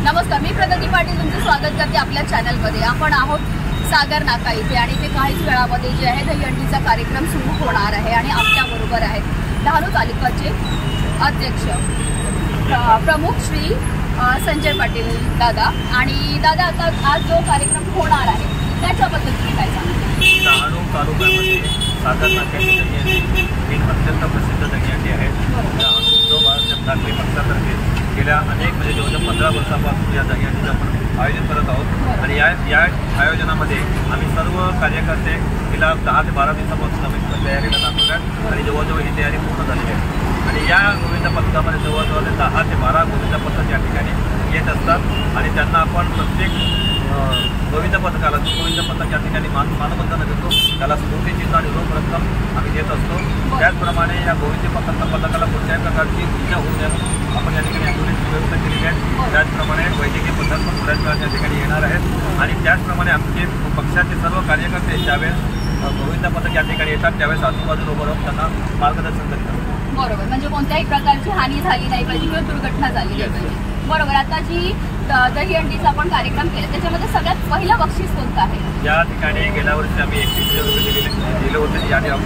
नमस्कार, मी प्रगती पाटील तुमचं स्वागत करते आपल्या चॅनलमध्ये। आपण आहोत सागर नाका इथे आणि इथे काहीच वेळामध्ये जे आहे दहीहंडीचा कार्यक्रम सुरू होणार आहे आणि आपल्याबरोबर आहेत डहाणू तालुक्याचे अध्यक्ष प्रमुख श्री संजय पाटील दादा। आणि दादा, आता आज जो कार्यक्रम होणार आहे त्याच्याबद्दल तुम्ही काय सांगा? डहाणू तालुक्यामध्ये सागर नाक्याची दहीहंडी ही अत्यंत प्रसिद्ध दहीहंडी आहे। डहाणू जो भारतीय नागरी पक्षातर्फे गेल्या अनेक म्हणजे जवळजवळ 15 वर्षापासून या दहीहंडीचं आपण आयोजन करत आहोत आणि या आयोजनामध्ये आम्ही सर्व कार्यकर्ते गेल्या 10 ते 12 दिवसापासून आम्ही तयारीला लागलो आहे आणि जवळजवळ ही तयारी पूर्ण झाली आहे। आणि या गोविंद पथकामध्ये जवळजवळ 10 ते 12 गोविंद पथक या ठिकाणी येत असतात आणि त्यांना आपण प्रत्येक गोविंद पथकाला गोविंद पथक या ठिकाणी मानवंदना देतो, त्याला स्फूर्तीचिन्ह आणि रोख रक्कम आम्ही देत असतो। त्याचप्रमाणे या गोविंद पथकाला कोणत्याही प्रकारची इजा होऊ नये म्हणून आपण या ठिकाणी ॲम्ब्युलन्सची व्यवस्था केलेली आहे। त्याचप्रमाणे वैद्यकीय पथक पण थोड्याच वेळात या ठिकाणी येणार आहेत आणि त्याचप्रमाणे आमचे पक्षाचे सर्व कार्यकर्ते ज्यावेळेस गोविंद पथक या ठिकाणी येतात त्यावेळेस आजूबाजूला उभं राहून त्यांना मार्गदर्शन करतात। बरोबर, म्हणजे कोणत्याही प्रकारची हानी झाली नाही पाहिजे किंवा दुर्घटना झाली नाही पाहिजे। बरोबर, आता जी दहीहंडीचा आपण कार्यक्रम केला त्याच्यामध्ये सगळ्यात पहिलं बक्षीस कोणतं आहे? या ठिकाणी गेल्या वर्षी आम्ही 31,000 रुपये दिले होते,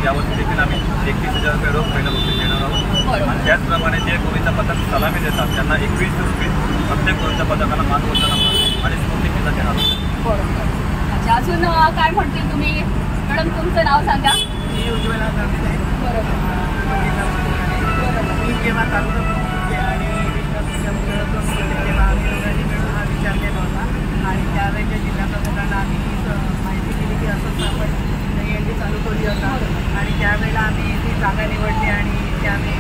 यावर्षी देखील आम्ही 31,000 रुपये रोख पहिलं बक्षीस देणार आहोत। आणि त्याचप्रमाणे जे गोविंद पथक सलामी देतात त्यांना 21 रुपये प्रत्येक गोविंद पथकाला मानवंदना आणि स्फूर्तीचिन्ह देणार आहोत। बरोबर, अच्छा, अजून काय म्हणतील तुम्ही? मॅडम, तुमचं नाव सांगा। मी उज्ज्वला आहे। बरोबर, मी जेव्हा तालुका आणि जेव्हा आम्ही दोघांनी मिळून हा विचार केला होता आणि त्यावेळेच्या जिल्हा प्रमुखांना आम्ही माहिती दिली की असंच आपण दहीहंडी चालू करूया होता आणि त्यावेळेला आम्ही ती जागा निवडली आणि त्यावेळी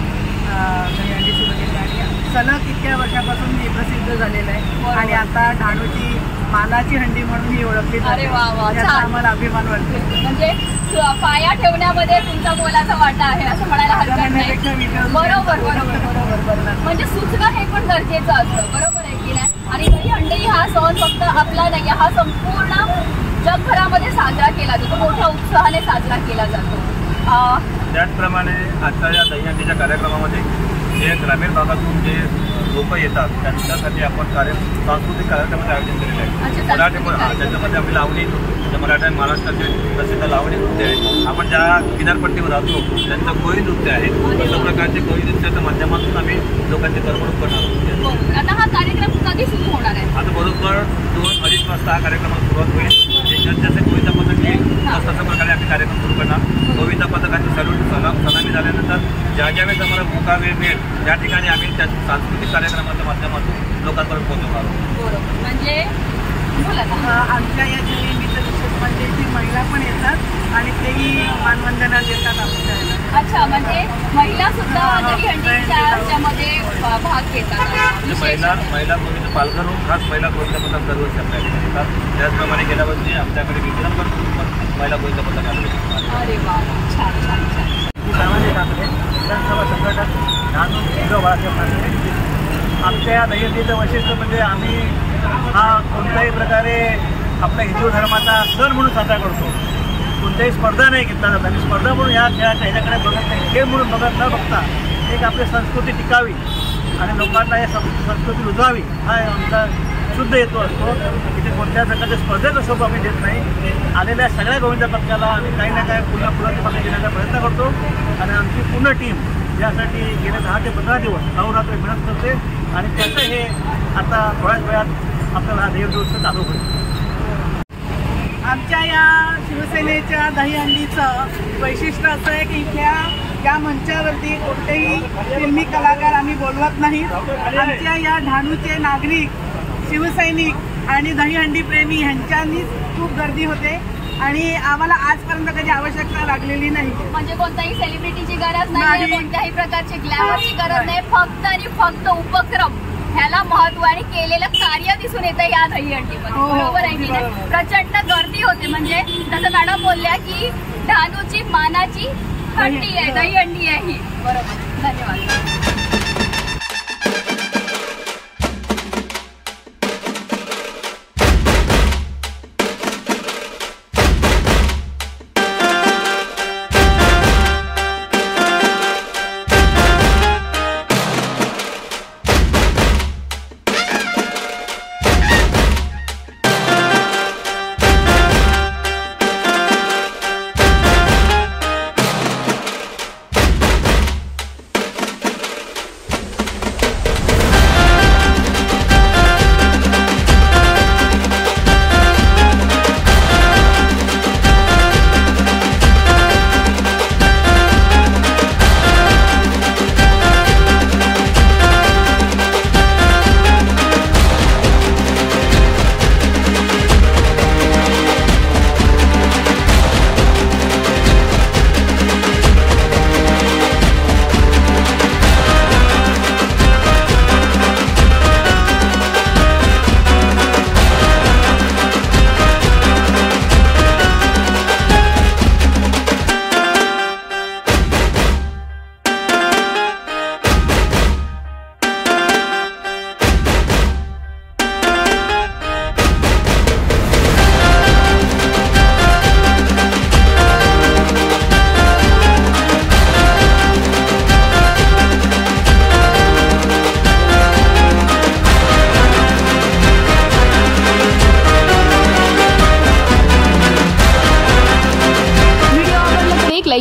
दहीहंडी सुरू केली आणि सलग इतक्या वर्षापासून हे प्रसिद्ध झालेलं आहे आणि आता डहाणूची मानाची हंडी म्हणून ही ओळखली जाते। त्याचा आम्हाला अभिमान वाटतो। म्हणजे पाया ठेवण्यामध्ये तुमचा मोलाचा वाटा आहे असं म्हणायला हरकत नाही। बरोबर बरोबर बरोबर बरोबर, म्हणजे सुचणं हे पण गरजेचं असतं, बरोबर आहे की नाही? आणि दहीहंडी हा सण फक्त आपला नाही, हा संपूर्ण जगभरामध्ये साजरा केला जातो, मोठ्या उत्साहाने साजरा केला जातो। त्याचप्रमाणे आजच्या या दहीहंडीच्या कार्यक्रमामध्ये जे ग्रामीण भागातून जे लोक येतात त्यांच्यासाठी आपण सांस्कृतिक कार्यक्रमाचे आयोजन केलेले आहे। त्याच्यामध्ये आम्ही लावणी, मराठा महाराष्ट्राचे प्रसिद्ध लावणी नृत्य आहे। आपण ज्या किनारपट्टीवर राहतो त्यांचं कोळी नृत्य आहे, अशा प्रकारचे कोळी नृत्याच्या माध्यमातून आम्ही लोकांची करमणूक करणार आहोत। आता हा कार्यक्रम कधी सुरू होणार आहे? आता बरोबर 2-2:30 वाजता हा कार्यक्रमाला सुरुवात होईल। जसे गोविंद पथक येईल तसं प्रकारे आम्ही कार्यक्रम सुरू करणार। गोविंद पथकाची सलामी झाल्यानंतर ज्या ज्यावेळेस आम्हाला मोका वेळ मिळेल त्या ठिकाणी आम्ही त्या सांस्कृतिक कार्यक्रमाच्या माध्यमातून लोकांपर्यंत पोहोचवणार आहोत। बरोबर, म्हणजे आमच्या या दहीहंडीचं विशेष म्हणजे ती महिला पण येतात आणि तेही मानवंदना देतात आमच्या। अच्छा, म्हणजे महिला सुद्धा दहीहंडीच्यामध्ये भाग घेतात। महिला गोविंद पालघरहून खास महिला गोविंद पथक दरवर्षी आपल्या ठिकाणी येतात। त्याचप्रमाणे गेल्या वर्षी आमच्याकडे विक्रमगड पण महिला गोविंद पथक आले। अरे वा, छान छान छान। विधानसभा संघटक डहाणू हिरो बाळासाहेब ठाकरे। आमच्या या दहीहंडीचं वैशिष्ट्य म्हणजे आम्ही हा कोणत्याही प्रकारे आपल्या हिंदू धर्माचा सण म्हणून साजरा करतो। कोणत्याही स्पर्धा नाही घेतला जात आणि स्पर्धा म्हणून ह्या ह्याच्याकडे बघत नाही, खेळ म्हणून न बघता एक आपली संस्कृती टिकावी आणि लोकांना या संस्कृती रुजवावी हा आमचा शुद्ध हेतू असतो। इथे कोणत्याही प्रकारच्या स्पर्धेचा स्वरूप आम्ही देत नाही। आलेल्या सगळ्या गोविंद पथकाला आम्ही काही ना काही फुलाची पाकळी देण्याचा प्रयत्न करतो आणि आमची पूर्ण टीम यासाठी गेले 10 ते 15 दिवस अहोरात्र मेहनत करते आणि त्याचं हे आता थोड्याच वेळात आपल्याला हा दहीहंडी चालू होईल। आमच्या या शिवसेनेच्या दहीहंडीचं वैशिष्ट्य असं आहे की इथल्या या मंचावरती कोणतेही फिल्मी कलाकार आम्ही बोलवत नाहीत। आमच्या या डहाणूचे नागरिक, शिवसैनिक आणि दहीहंडी प्रेमी ह्यांच्यानीच खूप गर्दी होते आणि आम्हाला आजपर्यंत कधी आवश्यकता लागलेली नाही। म्हणजे कोणत्याही सेलिब्रिटीची गरज नाही, कोणत्याही प्रकारची ग्लॅमरची गरज नाही, फक्त आणि फक्त उपक्रम ह्याला महत्व आणि केलेलं कार्य दिसून येतं या दहीहंडीमध्ये। बरोबर आहे की नाही? प्रचंड गर्दी होते, म्हणजे जसं मॅडम बोलल्या की डहाणूची मानाची हंडी आहे, दहीहंडी आहे ही। बरोबर, धन्यवाद।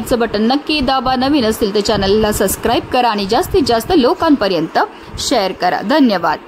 लाईकचं बटन नक्की दाबा. नवीन असतील तर चॅनलला सबस्क्राईब करा आणि जास्तीत जास्त लोकांपर्यंत शेअर करा. धन्यवाद.